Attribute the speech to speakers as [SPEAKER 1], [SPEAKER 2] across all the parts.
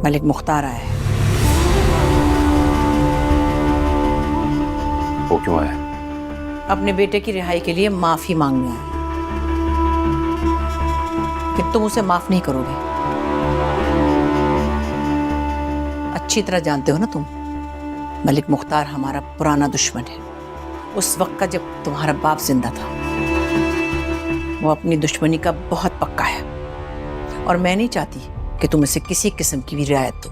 [SPEAKER 1] मलिक मुख्तार आया है।
[SPEAKER 2] वो क्यों आया?
[SPEAKER 1] अपने बेटे की रिहाई के लिए माफी मांगने आया है। कि तुम उसे माफ नहीं करोगे। अच्छी तरह जानते हो ना तुम, मलिक मुख्तार हमारा पुराना दुश्मन है। उस वक्त का जब तुम्हारा बाप जिंदा था। वो अपनी दुश्मनी का बहुत पक्का है और मैं नहीं चाहती कि तुम इसे किसी किस्म की भी रियायत दो।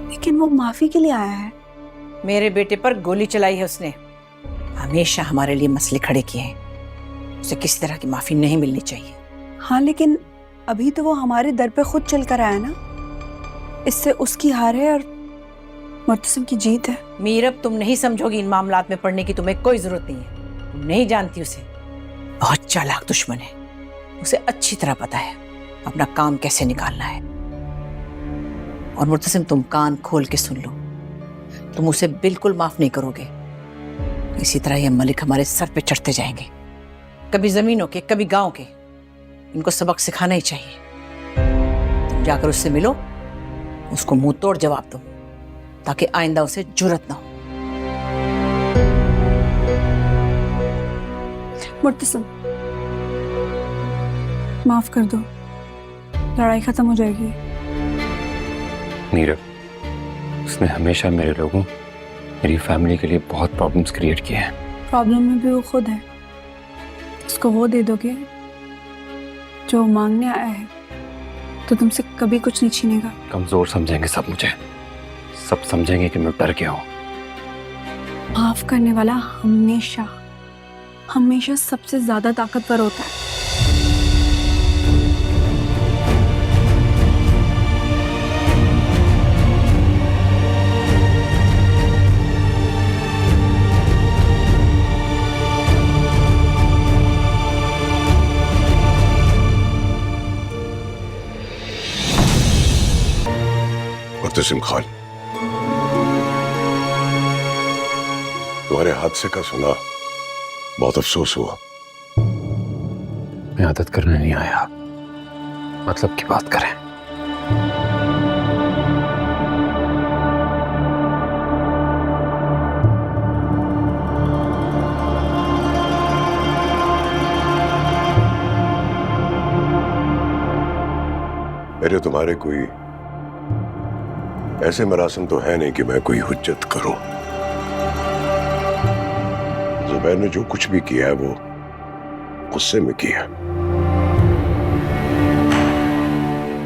[SPEAKER 3] लेकिन वो माफी के लिए आया है।
[SPEAKER 1] मेरे बेटे पर गोली चलाई है उसने। हमेशा हमारे लिए मसले खड़े किए हैं। उसे किसी तरह की माफी नहीं मिलनी चाहिए।
[SPEAKER 3] हाँ, लेकिन अभी तो वो हमारे दर पे खुद चल कर आया ना। इससे उसकी हार है और मुर्तसिम की जीत है।
[SPEAKER 1] मीरब, तुम नहीं समझोगी इन मामलात में पड़ने की तुम्हें कोई जरूरत नहीं है। तुम नहीं जानती उसे। बहुत चालाक दुश्मन है। उसे अच्छी तरह पता है अपना काम कैसे निकालना है। और मुर्तसिम, तुम कान खोल के सुन लो, तुम उसे बिल्कुल माफ नहीं करोगे। इसी तरह ये मलिक हमारे सर पे चढ़ते जाएंगे, कभी जमीनों के कभी गांव के। इनको सबक सिखाना ही चाहिए। तुम जाकर उससे मिलो, उसको मुंह तोड़ जवाब दो ताकि आइंदा उसे जुर्रत ना हो।
[SPEAKER 3] मुर्तसिम, माफ कर दो, लड़ाई खत्म हो जाएगी।
[SPEAKER 2] नीरव, उसने हमेशा मेरे लोगों, मेरी फैमिली के लिए बहुत प्रॉब्लम्स क्रिएट किए हैं।
[SPEAKER 3] प्रॉब्लम में भी वो खुद है। उसको वो दे दोगे जो मांगने आया है तो तुमसे कभी कुछ नहीं छीनेगा।
[SPEAKER 2] कमजोर समझेंगे सब मुझे, सब समझेंगे कि मैं डर गया हूँ।
[SPEAKER 3] माफ करने वाला हमेशा हमेशा सबसे ज्यादा ताकतवर होता है।
[SPEAKER 4] मुर्तसिम खान, तुम्हारे हादसे का सुना बहुत अफसोस हुआ।
[SPEAKER 2] मैं आदत करने नहीं आया, मतलब की बात करें।
[SPEAKER 4] मेरे तुम्हारे कोई ऐसे मरासम तो है नहीं कि मैं कोई हुज्जत करूं। जुबैर ने जो कुछ भी किया है वो गुस्से में किया।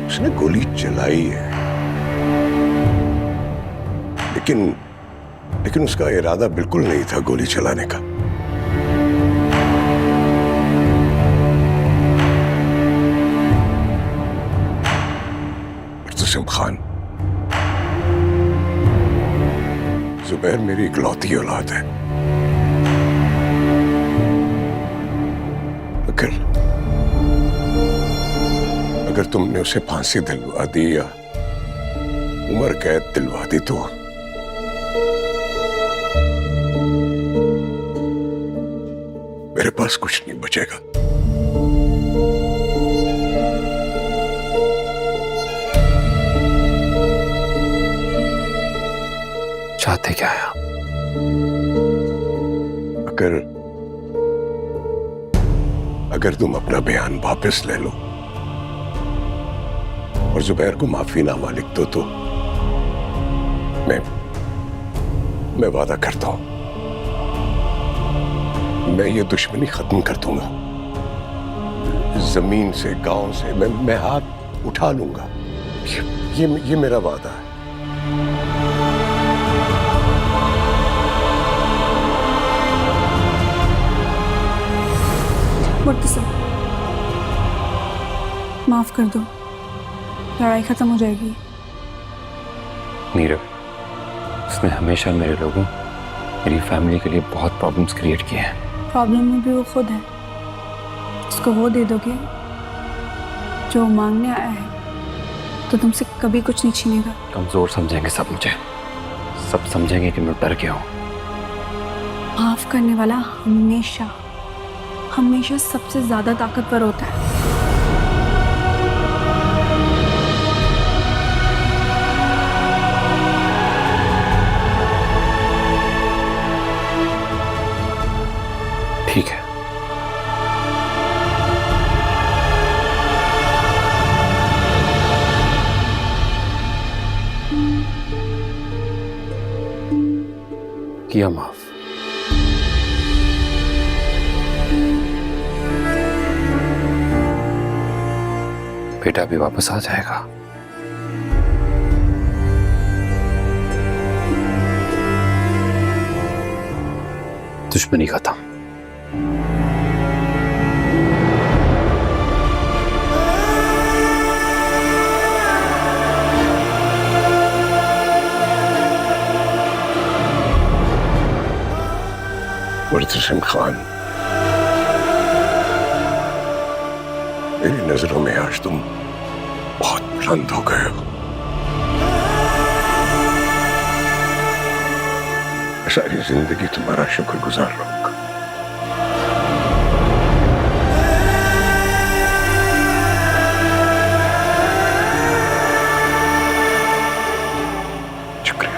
[SPEAKER 4] उसने गोली चलाई है, लेकिन उसका इरादा बिल्कुल नहीं था गोली चलाने का। मुर्तसिम खान, जुबैर मेरी इकलौती औलाद है। अगर तुमने उसे फांसी दिलवा दी या उम्र कैद दिलवा दी तो मेरे पास कुछ नहीं बचेगा।
[SPEAKER 2] चाहते क्या है?
[SPEAKER 4] अगर तुम अपना बयान वापस ले लो और जुबैर को माफीनामा लिख दो तो मैं वादा करता हूं, मैं ये दुश्मनी खत्म कर दूंगा। जमीन से, गांव से मैं हाथ उठा लूंगा। ये मेरा वादा है।
[SPEAKER 3] मुर्तसिम, माफ कर दो, लड़ाई खत्म हो जाएगी।
[SPEAKER 2] नीरव, उसने हमेशा मेरे लोगों, मेरी फैमिली के लिए बहुत प्रॉब्लम्स क्रिएट किए हैं।
[SPEAKER 3] प्रॉब्लम में भी वो खुद है। उसको वो दे दोगे जो मांगने आया है तो तुमसे कभी कुछ नहीं छीनेगा।
[SPEAKER 2] कमजोर समझेंगे सब मुझे, सब समझेंगे कि मैं डर गया हूँ।
[SPEAKER 3] माफ करने वाला हमेशा हमेशा सबसे ज्यादा ताकतवर होता है।
[SPEAKER 2] किया माफ। बेटा भी वापस आ जाएगा। दुश्मनी खत्म।
[SPEAKER 4] मुर्तसिम खान, मेरी नजरों में आज तुम बहुत बुलंद हो गए हो। सारी जिंदगी तुम्हारा शुक्रगुजार रहूंगा। शुक्रिया।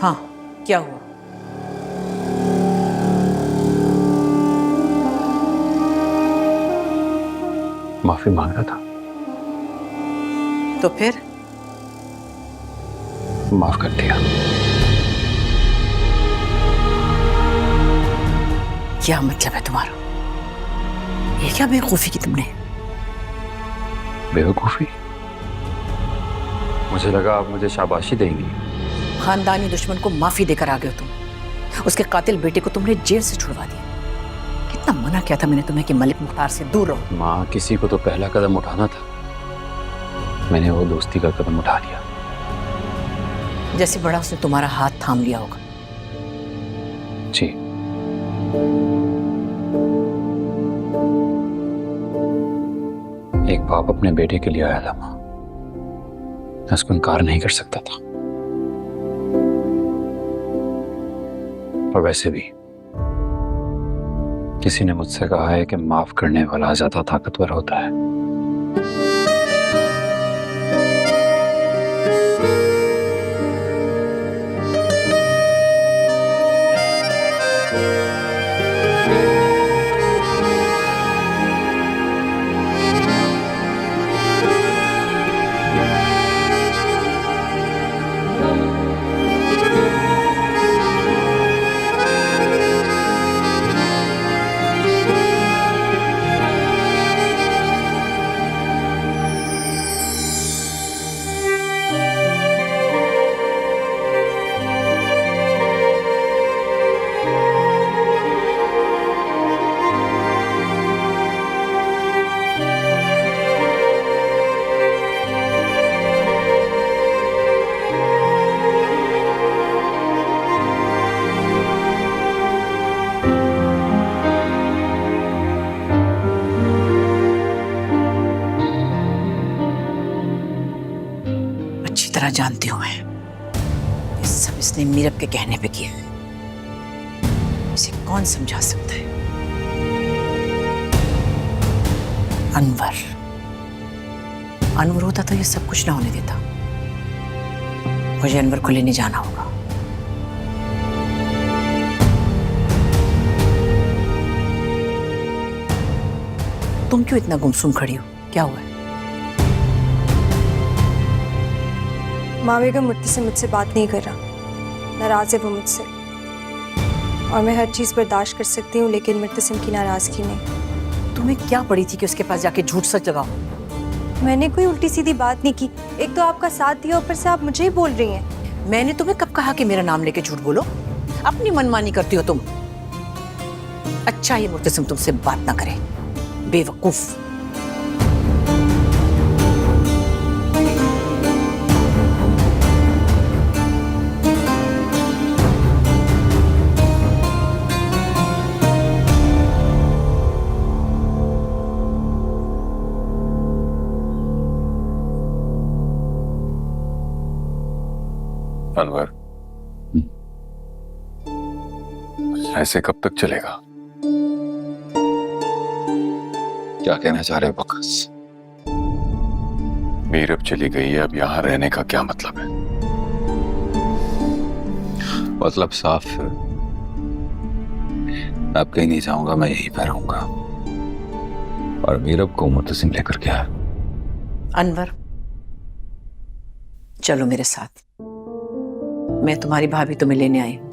[SPEAKER 1] हाँ, क्या हुआ?
[SPEAKER 2] माफी मांग रहा था।
[SPEAKER 1] तो फिर?
[SPEAKER 2] माफ कर दिया।
[SPEAKER 1] क्या मतलब है तुम्हारा? ये क्या बेवकूफी की तुमने?
[SPEAKER 2] बेवकूफी? मुझे लगा आप मुझे शाबाशी देंगी।
[SPEAKER 1] खानदानी दुश्मन को माफी देकर आ गए हो तुम। उसके कातिल बेटे को तुमने जेल से छुड़वा दिया। कितना मना किया था मैंने तुम्हें कि मलिक मुख्तार से दूर रहो।
[SPEAKER 2] माँ, किसी को तो पहला कदम उठाना था। मैंने वो दोस्ती का कदम उठा लिया।
[SPEAKER 1] जैसे बड़ा उसने तुम्हारा हाथ थाम लिया होगा।
[SPEAKER 2] जी। एक बाप अपने बेटे के लिए आया था माँ, मैं उसको इनकार नहीं कर सकता था। और वैसे भी किसी ने मुझसे कहा है कि माफ करने वाला ज्यादा ताकतवर होता है।
[SPEAKER 1] अच्छी तरह जानती हूं मैं। ये सब इसने मीरब के कहने पे किया है। इसे कौन समझा सकता है? अनवर। अनवर होता तो ये सब कुछ ना होने देता। मुझे अनवर को लेने जाना होगा। तुम क्यों इतना गुमसुम खड़ी हो? क्या हुआ है?
[SPEAKER 5] माँ बेगम मुर्तसिम मुझसे बात नहीं कर रहा, नाराज है वो मुझसे। और मैं हर चीज़ बर्दाश्त कर सकती हूँ, लेकिन मुर्तसिम की नाराज़गी नहीं।
[SPEAKER 1] तुम्हें क्या पड़ी थी कि उसके पास जाके झूठ सच लगाओ?
[SPEAKER 5] मैंने कोई उल्टी सीधी बात नहीं की। एक तो आपका साथ दिया, ऊपर से आप मुझे ही बोल रही हैं।
[SPEAKER 1] मैंने तुम्हें कब कहा कि मेरा नाम लेके झूठ बोलो? अपनी मनमानी करती हो तुम। अच्छा ये मुर्तसिम तुमसे बात ना करे, बेवकूफ।
[SPEAKER 2] अनवर, ऐसे कब तक चलेगा? क्या कहना चाह रहे हो बकस? मीरब चली गई है, अब यहाँ रहने का क्या मतलब है?
[SPEAKER 6] मतलब साफ है, अब कहीं नहीं जाऊंगा, मैं यहीं पर रहूंगा। और मीरब को मुतसिम लेकर गया।
[SPEAKER 1] अनवर, चलो मेरे साथ, मैं तुम्हारी भाभी तुम्हें लेने आई हूं।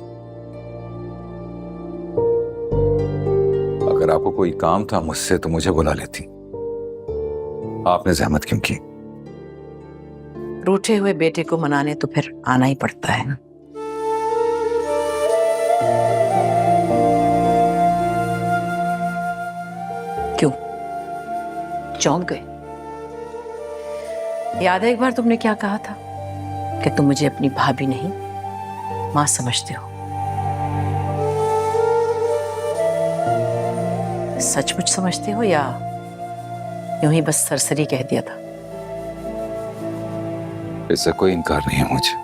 [SPEAKER 6] अगर आपको कोई काम था मुझसे तो मुझे बुला लेती, आपने जहमत क्यों की?
[SPEAKER 1] रूठे हुए बेटे को मनाने तो फिर आना ही पड़ता है ना। क्यों चौंक गए? याद है एक बार तुमने क्या कहा था कि तुम मुझे अपनी भाभी नहीं मां समझते हो। सचमुच समझते हो या यूं ही बस सरसरी कह दिया था?
[SPEAKER 6] इससे कोई इनकार नहीं है मुझे।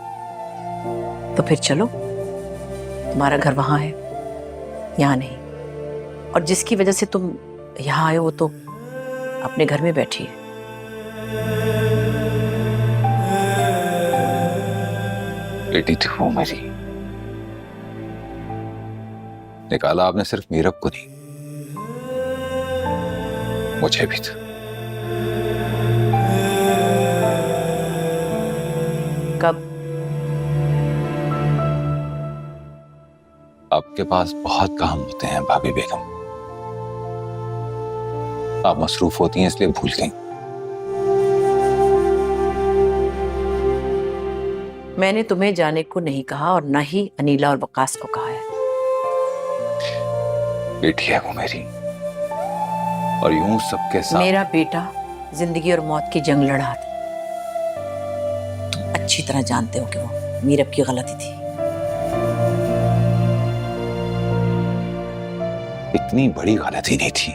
[SPEAKER 1] तो फिर चलो, तुम्हारा घर वहां है, यहाँ नहीं। और जिसकी वजह से तुम यहाँ आए वो तो अपने घर में बैठी है।
[SPEAKER 6] बेटी थी वो मेरी, निकाला आपने सिर्फ मीरब को नहीं, मुझे भी था।
[SPEAKER 1] कब?
[SPEAKER 6] आपके पास बहुत काम होते हैं भाभी बेगम, आप मसरूफ होती हैं इसलिए भूल गई।
[SPEAKER 1] मैंने तुम्हें जाने को नहीं कहा और ना ही अनीला और वकास को कहा है।
[SPEAKER 6] बेटी है वो मेरी, और यूं सबके साथ।
[SPEAKER 1] मेरा बेटा जिंदगी और मौत की जंग लड़ा था। तुम अच्छी तरह जानते हो कि वो मीरब की गलती थी।
[SPEAKER 6] इतनी बड़ी गलती नहीं थी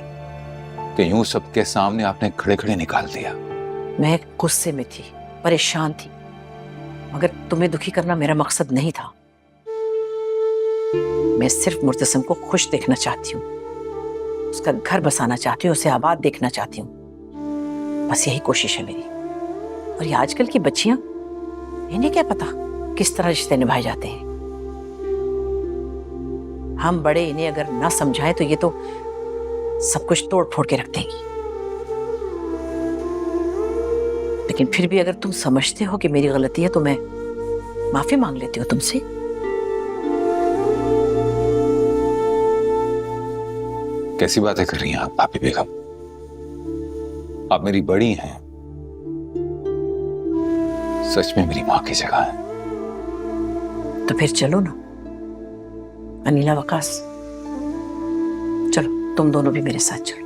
[SPEAKER 6] कि यूं सबके सामने आपने खड़े खड़े निकाल दिया।
[SPEAKER 1] मैं गुस्से में थी, परेशान थी, मगर तुम्हें दुखी करना मेरा मकसद नहीं था। मैं सिर्फ मुर्तसिम को खुश देखना चाहती हूँ, उसका घर बसाना चाहती हूँ, उसे आबाद देखना चाहती हूँ। बस यही कोशिश है मेरी। और ये आजकल की बच्चियां, इन्हें क्या पता किस तरह रिश्ते निभाए जाते हैं। हम बड़े इन्हें अगर ना समझाएं तो ये तो सब कुछ तोड़ फोड़ के रख देंगी। लेकिन फिर भी अगर तुम समझते हो कि मेरी गलती है तो मैं माफी मांग लेती हूँ तुमसे।
[SPEAKER 6] कैसी बातें कर रही हैं आप भाभी बेगम? आप मेरी बड़ी हैं, सच में मेरी मां की जगह है।
[SPEAKER 1] तो फिर चलो ना अनीला, वकास, चलो तुम दोनों भी मेरे साथ चलो।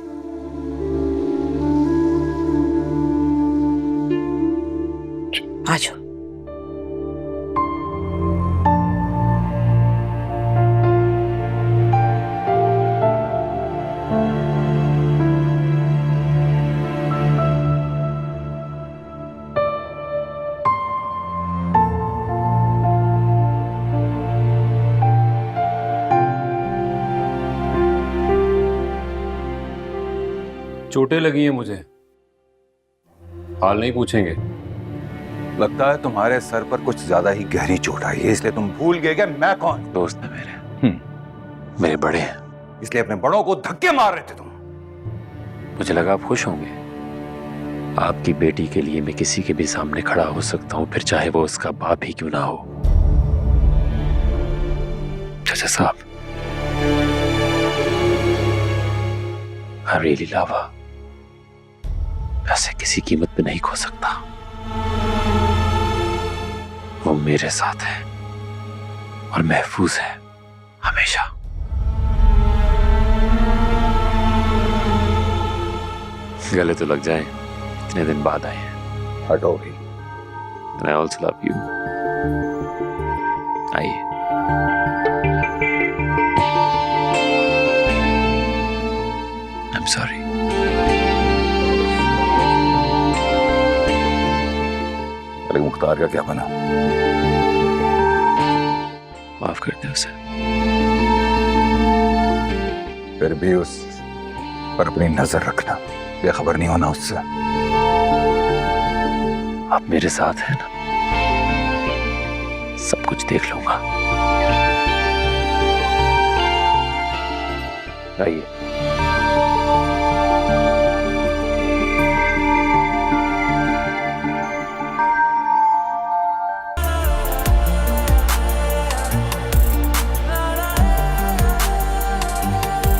[SPEAKER 1] आ जाओ।
[SPEAKER 2] चोटें लगी हैं मुझे, हाल नहीं पूछेंगे?
[SPEAKER 6] लगता है तुम्हारे सर पर कुछ ज्यादा ही गहरी चोट आई है, इसलिए तुम भूल गए कि मैं कौन।
[SPEAKER 2] दोस्त है मेरे, मेरे बड़े हैं,
[SPEAKER 6] इसलिए अपने बड़ों को धक्के मार रहे थे तुम।
[SPEAKER 2] मुझे लगा आप खुश होंगे। आपकी बेटी के लिए मैं किसी के भी सामने खड़ा हो सकता हूं, फिर चाहे वो उसका बाप ही क्यों ना हो। चाचा साहब, I really love her। ऐसे किसी कीमत पे नहीं खो सकता। वो मेरे साथ है और महफूज है हमेशा। गले तो लग जाए, इतने दिन बाद आए हैं।
[SPEAKER 6] हटो भी।
[SPEAKER 2] And I also love you। आइए। I'm sorry।
[SPEAKER 6] अरे मुख्तार का क्या बना?
[SPEAKER 2] माफ कर दे उसे।
[SPEAKER 6] फिर भी उस पर अपनी नजर रखना, बेखबर नहीं होना उससे।
[SPEAKER 2] आप मेरे साथ हैं ना, सब कुछ देख लूंगा। आइए।